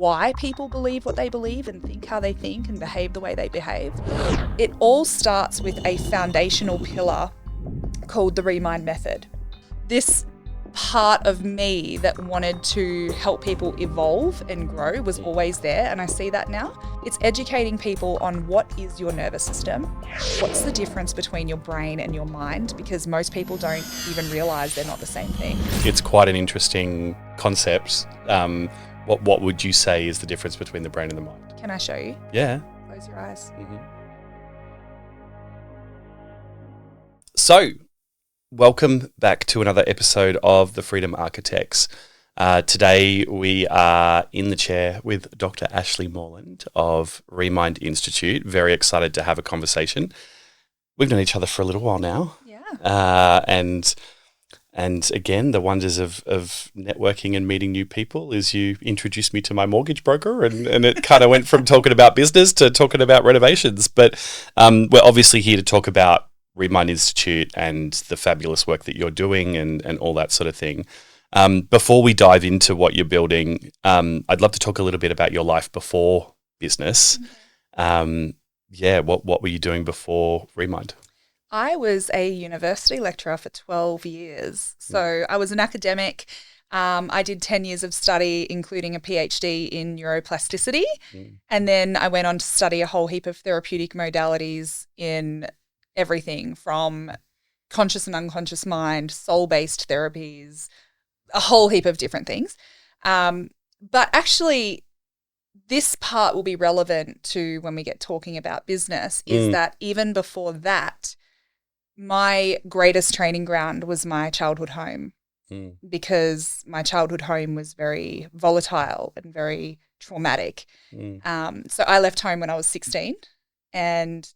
why people believe what they believe and think how they think and behave the way they behave. It all starts with a foundational pillar called the Remind Method. This part of me that wanted to help people evolve and grow was always there, and I see that now. It's educating people on what is your nervous system, what's the difference between your brain and your mind, because most people don't even realise they're not the same thing. It's quite an interesting concept. What would you say is the difference between the brain and the mind? Can I show you? Yeah. Close your eyes. Mm-hmm. So, welcome back to another episode of The Freedom Architects. Today we are in the chair with Dr. Ashley Morland of Remind Institute. Very excited to have a conversation. We've known each other for a little while now. Yeah. And again, the wonders of networking and meeting new people is you introduced me to my mortgage broker and it kind of went from talking about business to talking about renovations. But we're obviously here to talk about Remind Institute and the fabulous work that you're doing and all that sort of thing. Before we dive into what you're building, I'd love to talk a little bit about your life before business. What were you doing before Remind? I was a university lecturer for 12 years. So I was an academic. I did 10 years of study, including a PhD in neuroplasticity. And then I went on to study a whole heap of therapeutic modalities in everything from conscious and unconscious mind, soul-based therapies, a whole heap of different things. But actually, this part will be relevant to when we get talking about business, is that even before that, my greatest training ground was my childhood home, because my childhood home was very volatile and very traumatic. So I left home when I was 16, and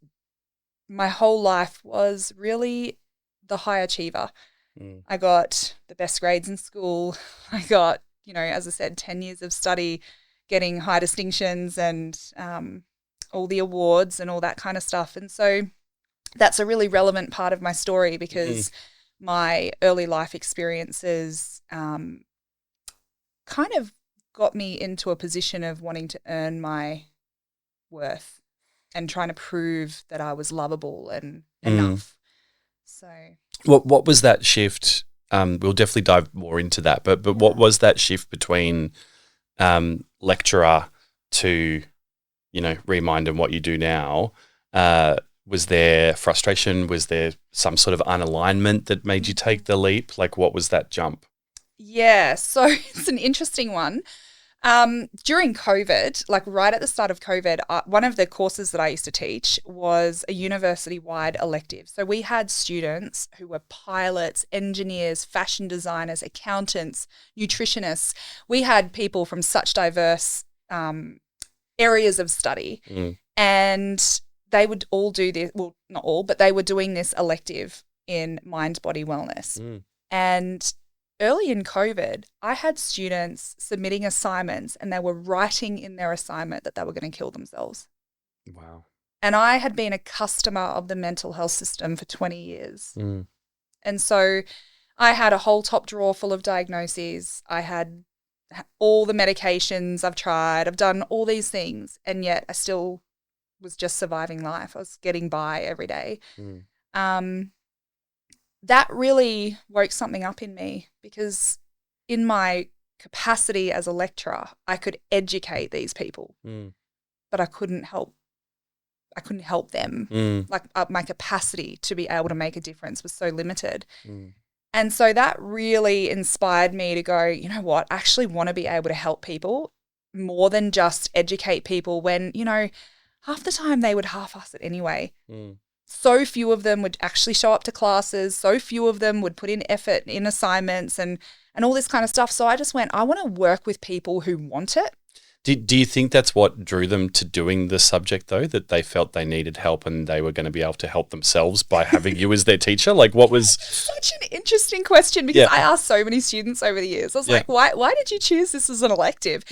my whole life was really the high achiever. I got the best grades in school. I got, as I said, 10 years of study, getting high distinctions and all the awards and all that kind of stuff. And so that's a really relevant part of my story, because my early life experiences kind of got me into a position of wanting to earn my worth and trying to prove that I was lovable and enough. So, what was that shift? We'll definitely dive more into that, but what was that shift between lecturer to, Remind and what you do now? Was there frustration? Was there some sort of unalignment that made you take the leap? Like, what was that jump? Yeah, so it's an interesting one. During COVID, like right at the start of COVID, one of the courses that I used to teach was a university-wide elective. So we had students who were pilots, engineers, fashion designers, accountants, nutritionists. We had people from such diverse areas of study, and they would all do this, well, not all, but they were doing this elective in mind-body wellness. And early in COVID, I had students submitting assignments and they were writing in their assignment that they were going to kill themselves. Wow. And I had been a customer of the mental health system for 20 years. And so I had a whole top drawer full of diagnoses. I had all the medications I've tried. I've done all these things, and yet I still was just surviving life. I was getting by every day. That really woke something up in me, because in my capacity as a lecturer, I could educate these people, but I couldn't help them. Like my capacity to be able to make a difference was so limited. And so that really inspired me to go, you know what, I actually want to be able to help people more than just educate people when, half the time they would half-ass it anyway. So few of them would actually show up to classes. So few of them would put in effort in assignments and all this kind of stuff. So I just went, I want to work with people who want it. Do you think that's what drew them to doing the subject, though, that they felt they needed help and they were going to be able to help themselves by having you as their teacher? Like, what was... Such an interesting question, because I asked so many students over the years. I was like, why did you choose this as an elective?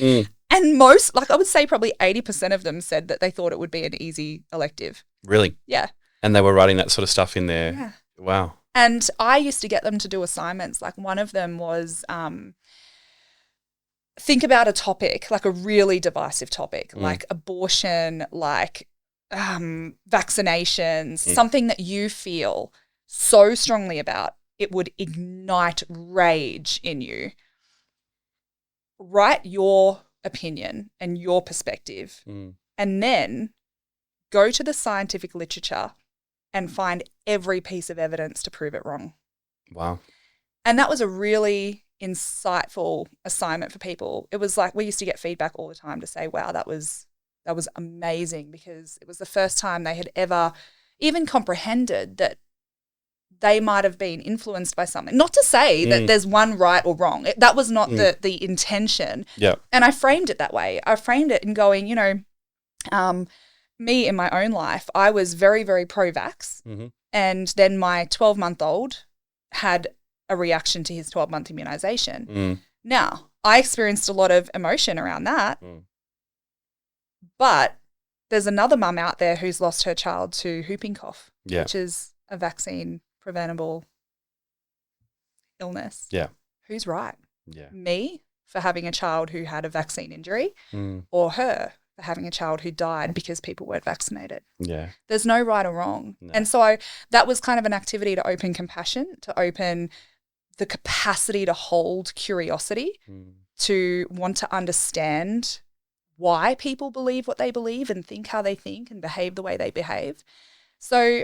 And most, like I would say probably 80% of them said that they thought it would be an easy elective. Really? Yeah. And they were writing that sort of stuff in there. Yeah. Wow. And I used to get them to do assignments. Like one of them was think about a topic, like a really divisive topic, like abortion, like vaccinations, something that you feel so strongly about, it would ignite rage in you. Write your opinion and your perspective, and then go to the scientific literature and find every piece of evidence to prove it wrong. Wow. And that was a really insightful assignment for people. It was like we used to get feedback all the time to say, wow, that was amazing, because it was the first time they had ever even comprehended that they might have been influenced by something. Not to say that there's one right or wrong. That was not the intention. Yeah. And I framed it that way. I framed it in going, me in my own life, I was very, very pro-vax. And then my 12-month-old had a reaction to his 12-month immunization. Now, I experienced a lot of emotion around that. But there's another mum out there who's lost her child to whooping cough, which is a vaccine preventable illness. Yeah. Who's right? Yeah. Me for having a child who had a vaccine injury, or her for having a child who died because people weren't vaccinated? Yeah. There's no right or wrong. No. And so that was kind of an activity to open compassion, to open the capacity to hold curiosity, to want to understand why people believe what they believe and think how they think and behave the way they behave. So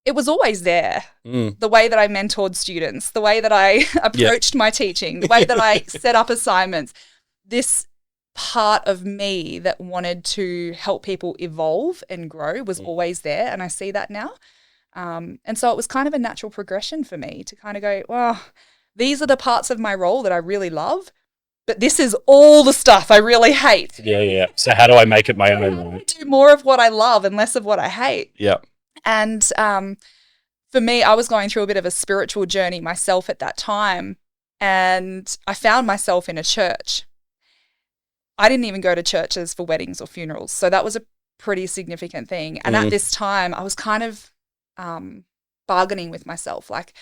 it was always there, the way that I mentored students, the way that I approached my teaching, the way that I set up assignments. This part of me that wanted to help people evolve and grow was always there, and I see that now. And so it was kind of a natural progression for me to kind of go, well, these are the parts of my role that I really love, but this is all the stuff I really hate. Yeah. So how do I make it my own? Do more of what I love and less of what I hate. Yeah. And for me, I was going through a bit of a spiritual journey myself at that time, and I found myself in a church. I didn't even go to churches for weddings or funerals, so that was a pretty significant thing. And at this time, I was kind of bargaining with myself, like,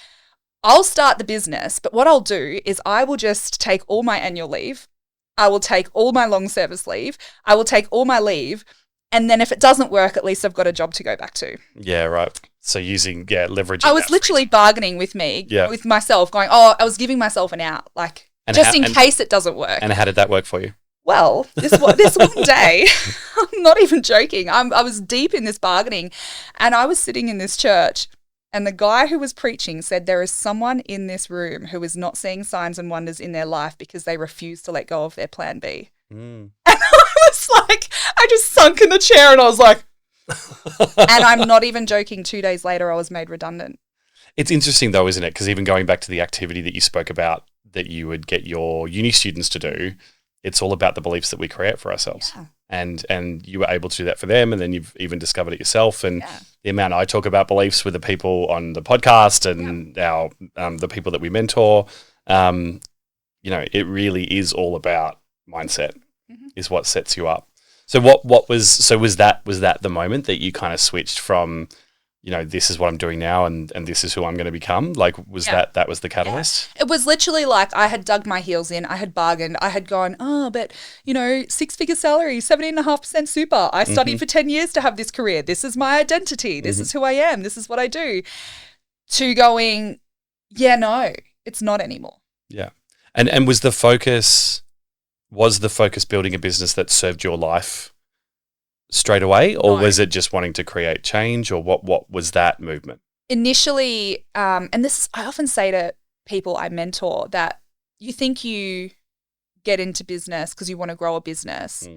I'll start the business, but what I'll do is I will just take all my annual leave, I will take all my long service leave, I will take all my leave, and then if it doesn't work, at least I've got a job to go back to. Yeah, right. So leveraging. I was literally bargaining with with myself, going, I was giving myself an out, like, in case it doesn't work. And how did that work for you? Well, this one day, I'm not even joking, I was deep in this bargaining, and I was sitting in this church, and the guy who was preaching said, there is someone in this room who is not seeing signs and wonders in their life because they refuse to let go of their plan B. And I was like, I just sunk in the chair and I was like, and I'm not even joking, 2 days later I was made redundant. It's interesting though, isn't it? Because even going back to the activity that you spoke about that you would get your uni students to do, it's all about the beliefs that we create for ourselves. Yeah. And you were able to do that for them, and then you've even discovered it yourself. And the amount I talk about beliefs with the people on the podcast and our the people that we mentor, it really is all about mindset, is what sets you up. So was that the moment that you kind of switched from, this is what I'm doing now and this is who I'm going to become? Like, that was the catalyst? Yeah. It was literally like I had dug my heels in, I had bargained, I had gone, but 6-figure salary, 17.5% super. I studied for 10 years to have this career. This is my identity. This is who I am. This is what I do. To going, no, it's not anymore. Yeah. And was the focus building a business that served your life straight away, or was it just wanting to create change, or what was that movement? Initially, and this I often say to people I mentor, that you think you get into business because you want to grow a business,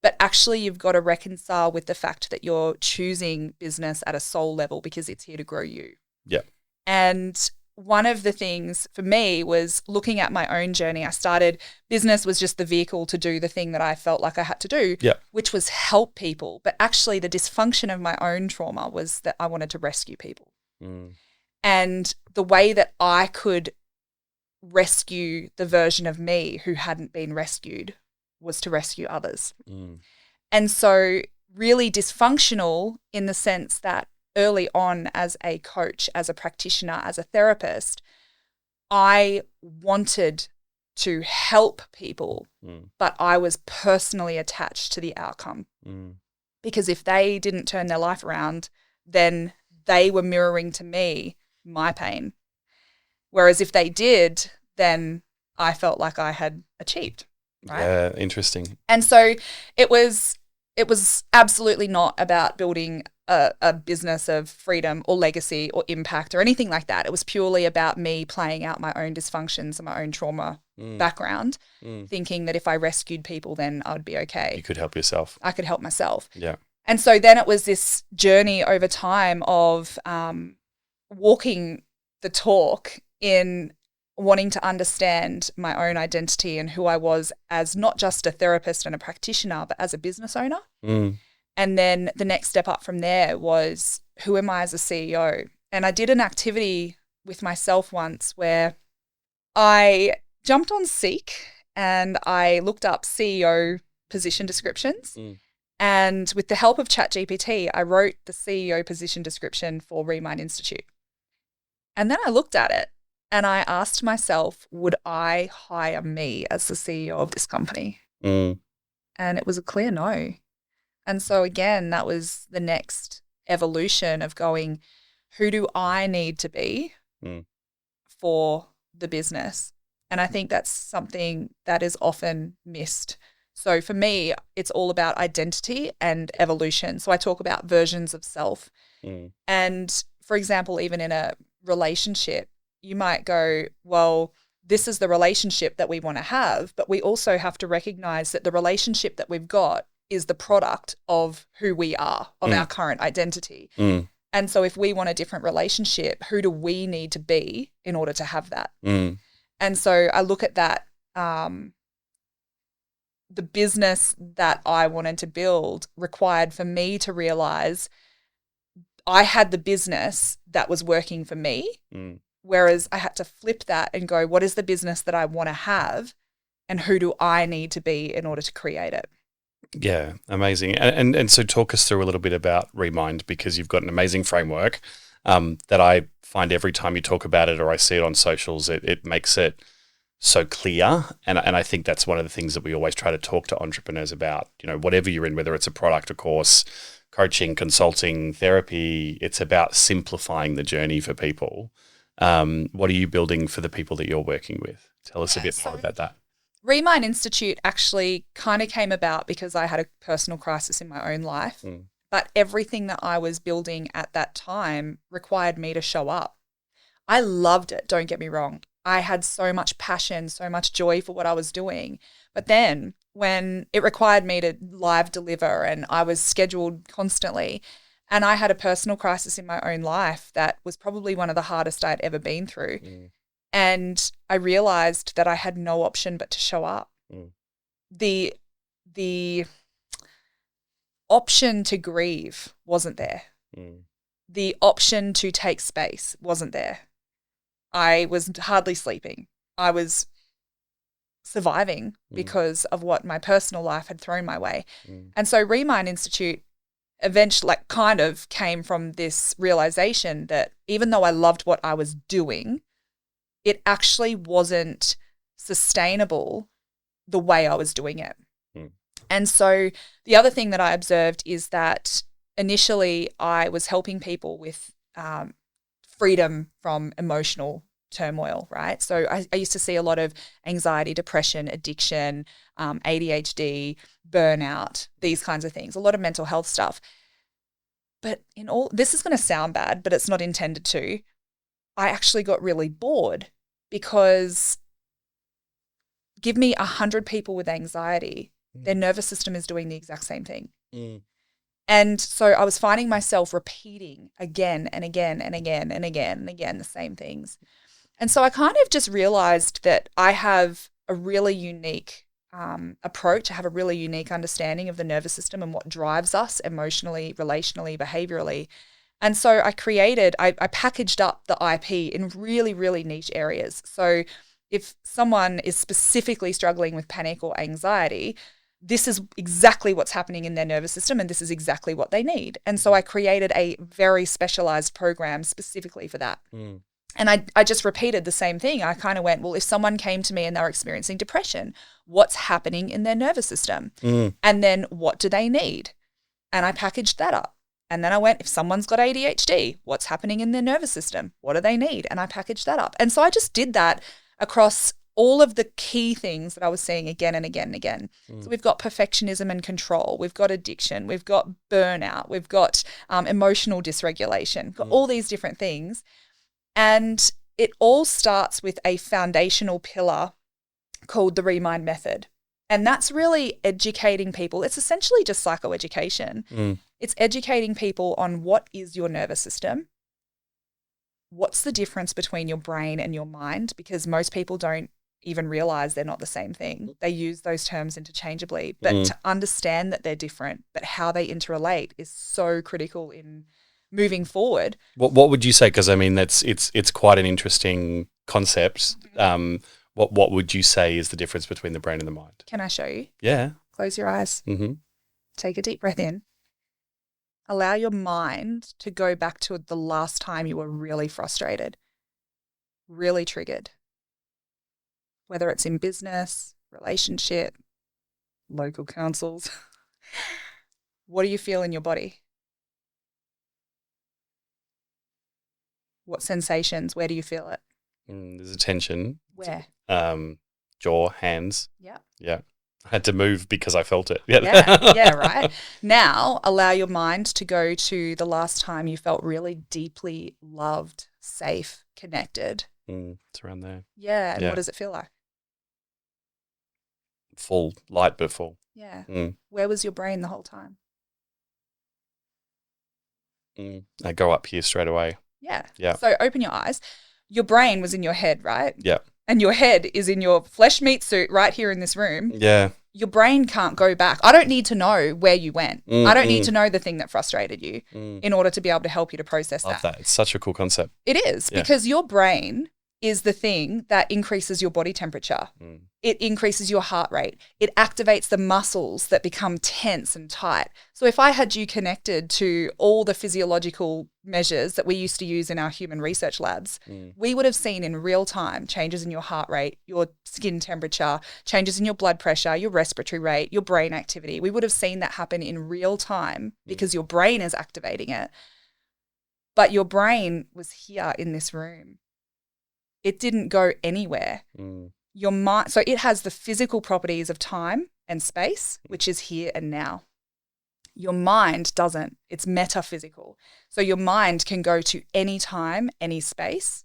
but actually you've got to reconcile with the fact that you're choosing business at a soul level because it's here to grow you. Yeah. And one of the things for me was looking at my own journey. I started, business was just the vehicle to do the thing that I felt like I had to do, which was help people. But actually the dysfunction of my own trauma was that I wanted to rescue people. And the way that I could rescue the version of me who hadn't been rescued was to rescue others. And so really dysfunctional in the sense that early on as a coach, as a practitioner, as a therapist, I wanted to help people, but I was personally attached to the outcome. Because if they didn't turn their life around, then they were mirroring to me my pain. Whereas if they did, then I felt like I had achieved. Right? Yeah, interesting. And so it was absolutely not about building a business of freedom or legacy or impact or anything like that. It was purely about me playing out my own dysfunctions and my own trauma background, thinking that if I rescued people, then I would be okay. You could help yourself. I could help myself. Yeah. And so then it was this journey over time of walking the talk in wanting to understand my own identity and who I was as not just a therapist and a practitioner, but as a business owner. And then the next step up from there was, who am I as a CEO? And I did an activity with myself once where I jumped on Seek and I looked up CEO position descriptions. And with the help of ChatGPT, I wrote the CEO position description for Remind Institute. And then I looked at it and I asked myself, would I hire me as the CEO of this company? And it was a clear no. And so again, that was the next evolution of going, who do I need to be for the business? And I think that's something that is often missed. So for me, it's all about identity and evolution. So I talk about versions of self. And for example, even in a relationship, you might go, well, this is the relationship that we want to have, but we also have to recognize that the relationship that we've got is the product of who we are, of our current identity. And so if we want a different relationship, who do we need to be in order to have that? And so I look at that, the business that I wanted to build required for me to realize I had the business that was working for me, whereas I had to flip that and go, what is the business that I want to have and who do I need to be in order to create it? Yeah, amazing. And so talk us through a little bit about Remind, because you've got an amazing framework that I find every time you talk about it or I see it on socials, it makes it so clear. And I think that's one of the things that we always try to talk to entrepreneurs about, you know, whatever you're in, whether it's a product, a course, coaching, consulting, therapy, it's about simplifying the journey for people. What are you building for the people that you're working with? Tell us a bit more about that. Remind Institute actually kind of came about because I had a personal crisis in my own life, but everything that I was building at that time required me to show up. I loved it, don't get me wrong. I had so much passion, so much joy for what I was doing. But then when it required me to live deliver and I was scheduled constantly, and I had a personal crisis in my own life that was probably one of the hardest I'd ever been through. And I realized that I had no option but to show up. The option to grieve wasn't there. The option to take space wasn't there. I was hardly sleeping. I was surviving because of what my personal life had thrown my way. And so Remind Institute eventually kind of came from this realization that even though I loved what I was doing, it actually wasn't sustainable the way I was doing it. And so the other thing that I observed is that initially I was helping people with freedom from emotional turmoil, right? So I used to see a lot of anxiety, depression, addiction, ADHD, burnout, these kinds of things, a lot of mental health stuff. But in all, this is going to sound bad, but it's not intended to. I actually got really bored because give me 100 people with anxiety, their nervous system is doing the exact same thing. And so I was finding myself repeating again and again and again and again and again the same things. And so I kind of just realized that I have a really unique approach. I have a really unique understanding of the nervous system and what drives us emotionally, relationally, behaviorally. And so I packaged up the IP in really, really niche areas. So if someone is specifically struggling with panic or anxiety, this is exactly what's happening in their nervous system and this is exactly what they need. And so I created a very specialized program specifically for that. And I just repeated the same thing. I kind of went, well, if someone came to me and they were experiencing depression, what's happening in their nervous system? And then what do they need? And I packaged that up. And then I went, if someone's got ADHD, what's happening in their nervous system? What do they need? And I packaged that up. And so I just did that across all of the key things that I was seeing again and again and again. So we've got perfectionism and control. We've got addiction. We've got burnout. We've got emotional dysregulation. We've got all these different things. And it all starts with a foundational pillar called the Remind method. And that's really educating people. It's essentially just psychoeducation. It's educating people on what is your nervous system, what's the difference between your brain and your mind, because most people don't even realize they're not the same thing. They use those terms interchangeably, but to understand that they're different, but how they interrelate is so critical in moving forward. What would you say? Because I mean, it's quite an interesting concept. What would you say is the difference between the brain and the mind? Can I show you? Yeah. Close your eyes. Take a deep breath in. Allow your mind to go back to the last time you were really frustrated, really triggered, whether it's in business, relationship, local councils. What do you feel in your body? What sensations? Where do you feel it? There's a tension. Where? Jaw, hands. Yeah. Yeah. I had to move because I felt it. Yeah, right. Now, allow your mind to go to the last time you felt really deeply loved, safe, connected. It's around there. Yeah, and what does it feel like? Full, light but full. Yeah. Where was your brain the whole time? I go up here straight away. Yeah. So open your eyes. Your brain was in your head, right? Yeah. And your head is in your flesh meat suit right here in this room. Yeah. Your brain can't go back. I don't need to know where you went. I don't need to know the thing that frustrated you in order to be able to help you to process Love that. It's such a cool concept. It is because your brain is the thing that increases your body temperature. It increases your heart rate. It activates the muscles that become tense and tight. So if I had you connected to all the physiological measures that we used to use in our human research labs, we would have seen in real time changes in your heart rate, your skin temperature, changes in your blood pressure, your respiratory rate, your brain activity. We would have seen that happen in real time because your brain is activating it. But your brain was here in this room. It didn't go anywhere. Your mind, so it has the physical properties of time and space, which is here and now. Your mind doesn't. It's metaphysical. So your mind can go to any time, any space,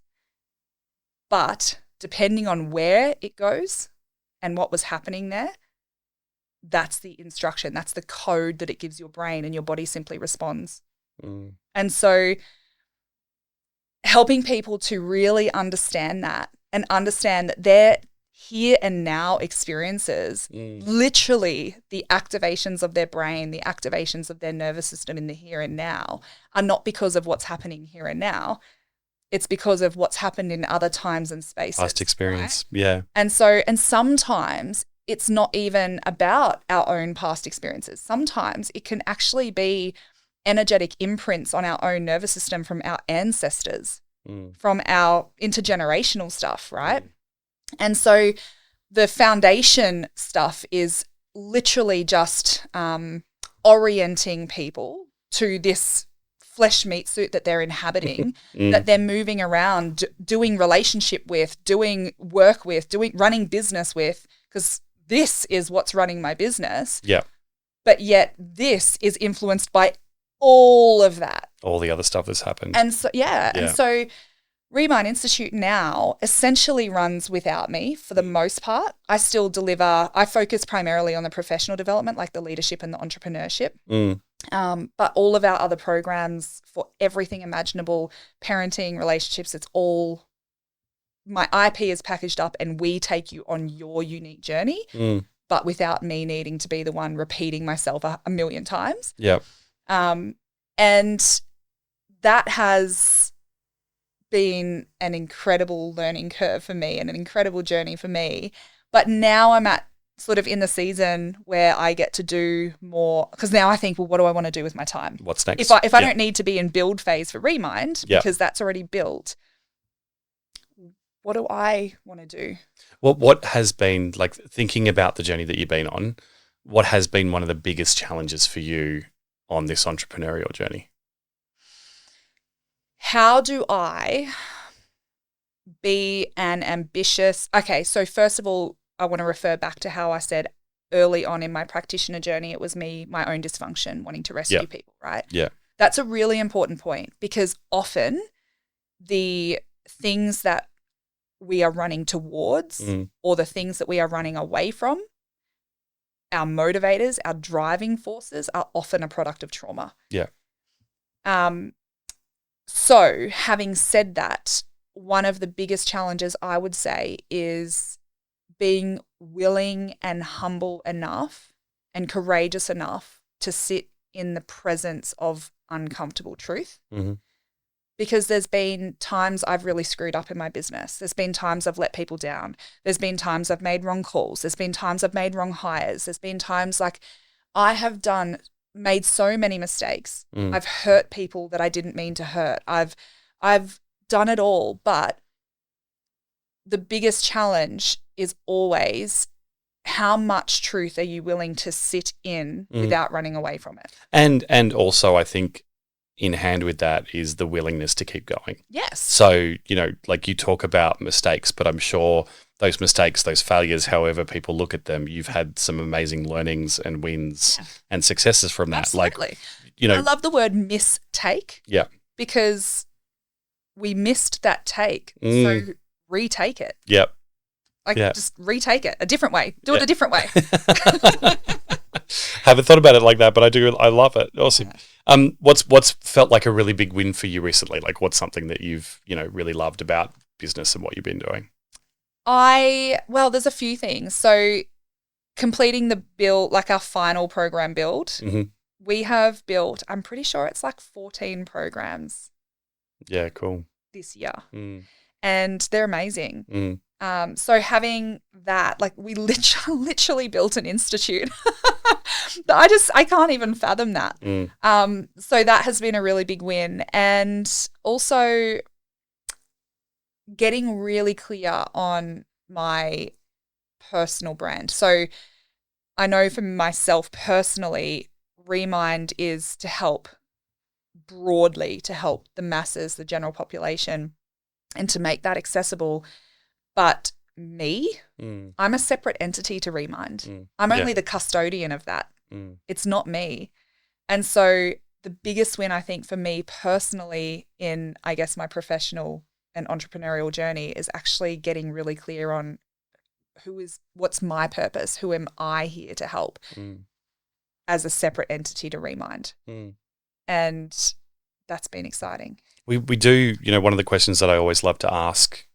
but depending on where it goes and what was happening there, that's the instruction. That's the code that it gives your brain, and your body simply responds. And so helping people to really understand that and understand that their here and now experiences, literally the activations of their brain, the activations of their nervous system in the here and now, are not because of what's happening here and now. It's because of what's happened in other times and spaces. Past experience, right? yeah. And sometimes it's not even about our own past experiences. Sometimes it can actually be energetic imprints on our own nervous system from our ancestors, from our intergenerational stuff, right? And so the foundation stuff is literally just orienting people to this flesh meat suit that they're inhabiting, that they're moving around, doing relationship with, doing work with, running business with, because this is what's running my business. Yeah. But yet this is influenced by all of that. All the other stuff that's happened. And so, and so Remind Institute now essentially runs without me for the most part. I still deliver, I focus primarily on the professional development, like the leadership and the entrepreneurship. But all of our other programs for everything imaginable, parenting, relationships, it's all, my IP is packaged up and we take you on your unique journey, but without me needing to be the one repeating myself a million times. Yeah. And that has been an incredible learning curve for me and an incredible journey for me. But now I'm at sort of in the season where I get to do more, because now I think, well, what do I want to do with my time? What's next? If I don't need to be in build phase for Remind, because that's already built, what do I want to do? What has been, like, thinking about the journey that you've been on, what has been one of the biggest challenges for you on this entrepreneurial journey? How do I be an ambitious... Okay, so first of all, I want to refer back to how I said early on in my practitioner journey, it was me, my own dysfunction, wanting to rescue people, right? Yeah. That's a really important point, because often the things that we are running towards or the things that we are running away from, our motivators, our driving forces, are often a product of trauma. Yeah. So having said that, one of the biggest challenges I would say is being willing and humble enough and courageous enough to sit in the presence of uncomfortable truth. Mm-hmm. Because there's been times I've really screwed up in my business. There's been times I've let people down. There's been times I've made wrong calls. There's been times I've made wrong hires. There's been times like I have made so many mistakes. I've hurt people that I didn't mean to hurt. I've done it all, but the biggest challenge is always how much truth are you willing to sit in without running away from it? And also, I think in hand with that is the willingness to keep going. Yes. So, like you talk about mistakes, but I'm sure those mistakes, those failures, however people look at them, you've had some amazing learnings and wins and successes from that. Absolutely. Like, I love the word mistake. Yeah. Because we missed that take. So retake it. Yep. Just retake it a different way. Do it a different way. Haven't thought about it like that, but I love it. Awesome. What's felt like a really big win for you recently? Like, what's something that you've, really loved about business and what you've been doing? Well, there's a few things. So completing the build, like our final program build, we have built, I'm pretty sure it's like 14 programs. Yeah, cool. This year. And they're amazing. So having that, like we literally built an institute. I can't even fathom that. So that has been a really big win. And also getting really clear on my personal brand. So I know for myself personally, Remind is to help broadly, to help the masses, the general population, and to make that accessible. But me, I'm a separate entity to Remind. I'm only the custodian of that. It's not me. And so the biggest win, I think, for me personally in, I guess, my professional and entrepreneurial journey is actually getting really clear on what's my purpose? Who am I here to help as a separate entity to Remind? And that's been exciting. We do, one of the questions that I always love to ask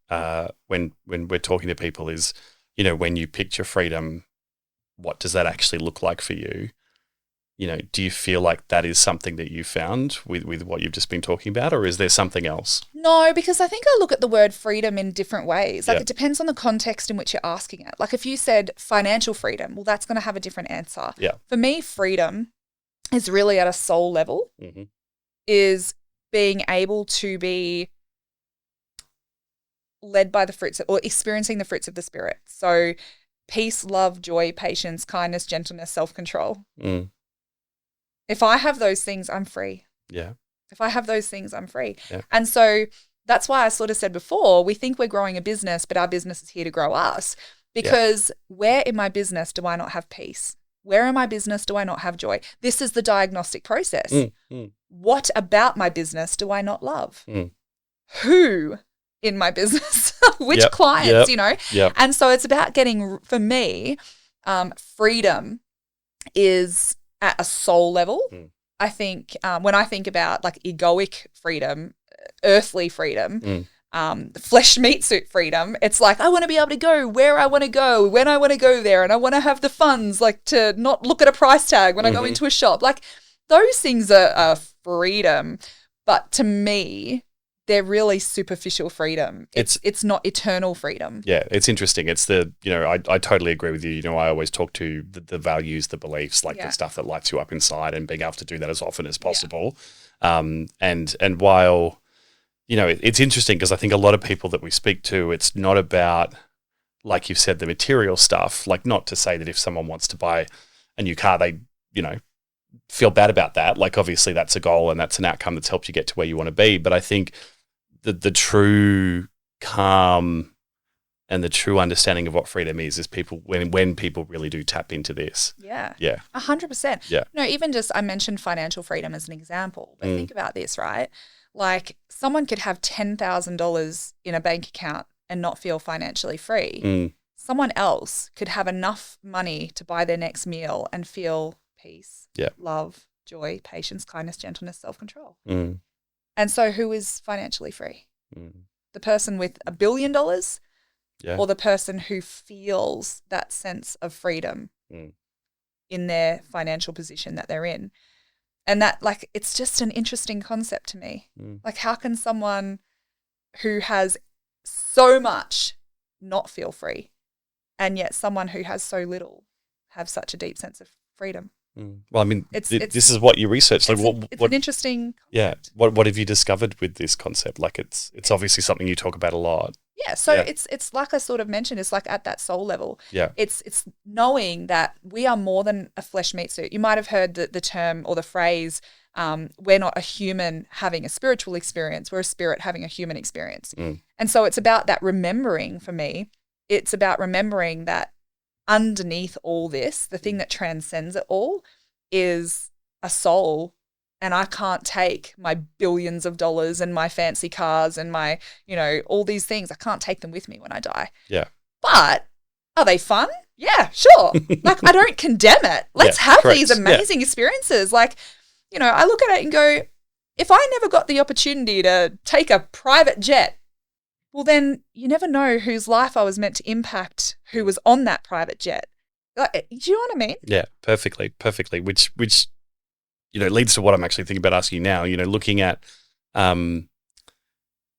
when we're talking to people is, when you picture freedom, what does that actually look like for you? Do you feel like that is something that you found with what you've just been talking about, or is there something else? No, because I think I look at the word freedom in different ways. Like it depends on the context in which you're asking it. Like if you said financial freedom, well, that's going to have a different answer. Yeah. For me, freedom is really at a soul level, is being able to be led by the fruits or experiencing the fruits of the Spirit. So peace, love, joy, patience, kindness, gentleness, self-control. If I have those things, I'm free. Yeah. If I have those things, I'm free. Yeah. And so that's why I sort of said before, we think we're growing a business, but our business is here to grow us. Because where in my business do I not have peace? Where in my business do I not have joy? This is the diagnostic process. What about my business do I not love? Who in my business? Which clients, And so it's about getting, for me, freedom is at a soul level. I think when I think about like egoic freedom, earthly freedom, flesh meat suit freedom, it's like I want to be able to go where I want to go, when I want to go there, and I want to have the funds like to not look at a price tag when I go into a shop. Like those things are freedom. But to me, they're really superficial freedom. It's not eternal freedom. Yeah, it's interesting. It's I totally agree with you. I always talk to the values, the beliefs, like the stuff that lights you up inside, and being able to do that as often as possible. And while it's interesting because I think a lot of people that we speak to, it's not about, like you've said, the material stuff. Like, not to say that if someone wants to buy a new car, they, feel bad about that. Like, obviously that's a goal and that's an outcome that's helped you get to where you want to be. But I think the true calm and the true understanding of what freedom is people when people really do tap into this. Yeah. Yeah. 100%. Yeah. No, even just, I mentioned financial freedom as an example, but think about this, right? Like, someone could have $10,000 in a bank account and not feel financially free. Someone else could have enough money to buy their next meal and feel peace, love, joy, patience, kindness, gentleness, self-control. And so who is financially free? The person with $1 billion or the person who feels that sense of freedom in their financial position that they're in? And that, like, it's just an interesting concept to me. Like, how can someone who has so much not feel free, and yet someone who has so little have such a deep sense of freedom? Well, I mean, this is what you researched. Like, it's an interesting concept. Yeah. What have you discovered with this concept? Like, it's obviously something you talk about a lot. Yeah. So it's like I sort of mentioned, it's like at that soul level. Yeah. It's knowing that we are more than a flesh meat suit. You might have heard the term or the phrase, we're not a human having a spiritual experience, we're a spirit having a human experience. And so it's about that remembering for me. It's about remembering that underneath all this, the thing that transcends it all is a soul. And I can't take my billions of dollars and my fancy cars and my, all these things. I can't take them with me when I die. Yeah. But are they fun? Yeah, sure. Like, I don't condemn it. Let's have these amazing experiences. Like, I look at it and go, if I never got the opportunity to take a private jet, well, then you never know whose life I was meant to impact who was on that private jet. Like, do you know what I mean? Yeah, perfectly. Which leads to what I'm actually thinking about asking you now. Looking at,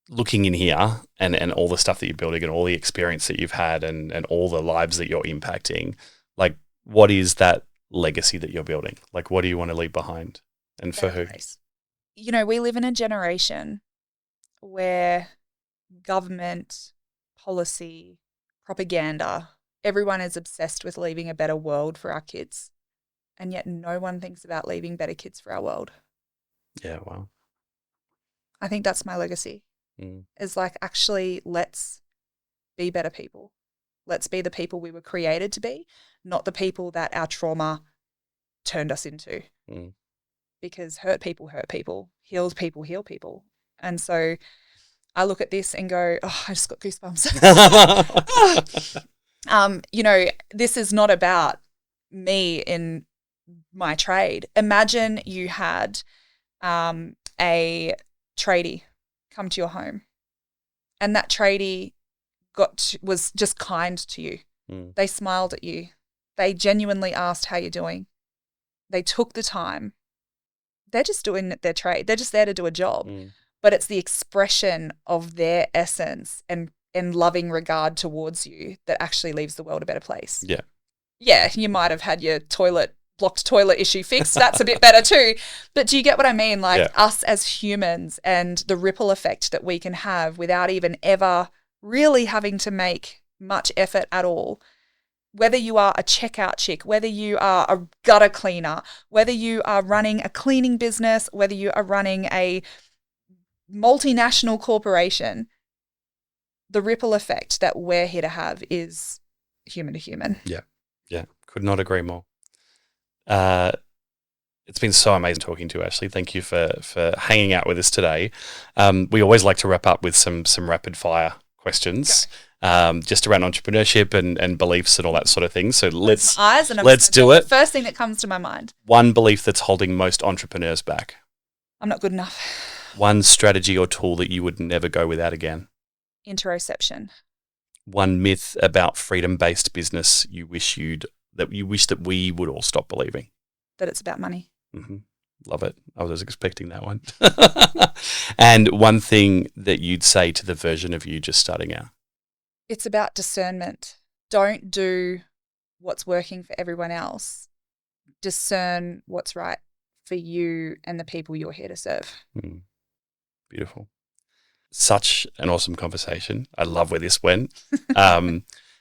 looking in here and all the stuff that you're building and all the experience that you've had and all the lives that you're impacting. Like, what is that legacy that you're building? Like, what do you want to leave behind, and for who? We live in a generation where government, policy, propaganda, everyone is obsessed with leaving a better world for our kids. And yet no one thinks about leaving better kids for our world. Yeah, wow. I think that's my legacy. Is like, actually, let's be better people. Let's be the people we were created to be, not the people that our trauma turned us into. Because hurt people, heal people. And so I look at this and go, oh, I just got goosebumps. This is not about me in my trade. Imagine you had a tradie come to your home, and that tradie was just kind to you. They smiled at you. They genuinely asked how you're doing. They took the time. They're just doing their trade. They're just there to do a job. But it's the expression of their essence and loving regard towards you that actually leaves the world a better place. Yeah. Yeah, you might have had your blocked toilet issue fixed. That's a bit better too. But do you get what I mean? Like, us as humans and the ripple effect that we can have without even ever really having to make much effort at all. Whether you are a checkout chick, whether you are a gutter cleaner, whether you are running a cleaning business, whether you are running a multinational corporation, the ripple effect that we're here to have is human to human. Yeah. Could not agree more. It's been so amazing talking to you, Ashley. Thank you for hanging out with us today. We always like to wrap up with some rapid fire questions, just around entrepreneurship and beliefs and all that sort of thing. So let's do it. The first thing that comes to my mind. One belief that's holding most entrepreneurs back. I'm not good enough. One strategy or tool that you would never go without again. Interoception. One myth about freedom-based business you wish that we would all stop believing. That it's about money. Mm-hmm. Love it. I was expecting that one. And one thing that you'd say to the version of you just starting out. It's about discernment. Don't do what's working for everyone else. Discern what's right for you and the people you're here to serve. Beautiful. such an awesome conversation. I love where this went.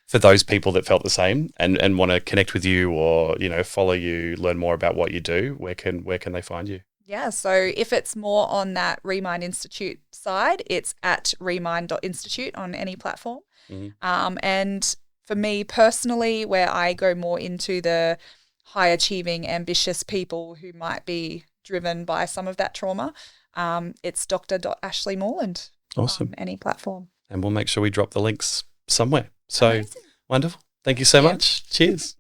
For those people that felt the same and want to connect with you or, follow you, learn more about what you do, where can they find you? Yeah, so if it's more on that Remind Institute side, it's at remind.institute on any platform. And for me personally, where I go more into the high achieving, ambitious people who might be driven by some of that trauma, it's Dr. Moreland. Awesome. On any platform. And we'll make sure we drop the links somewhere. So Amazing. Wonderful. Thank you so much. Cheers.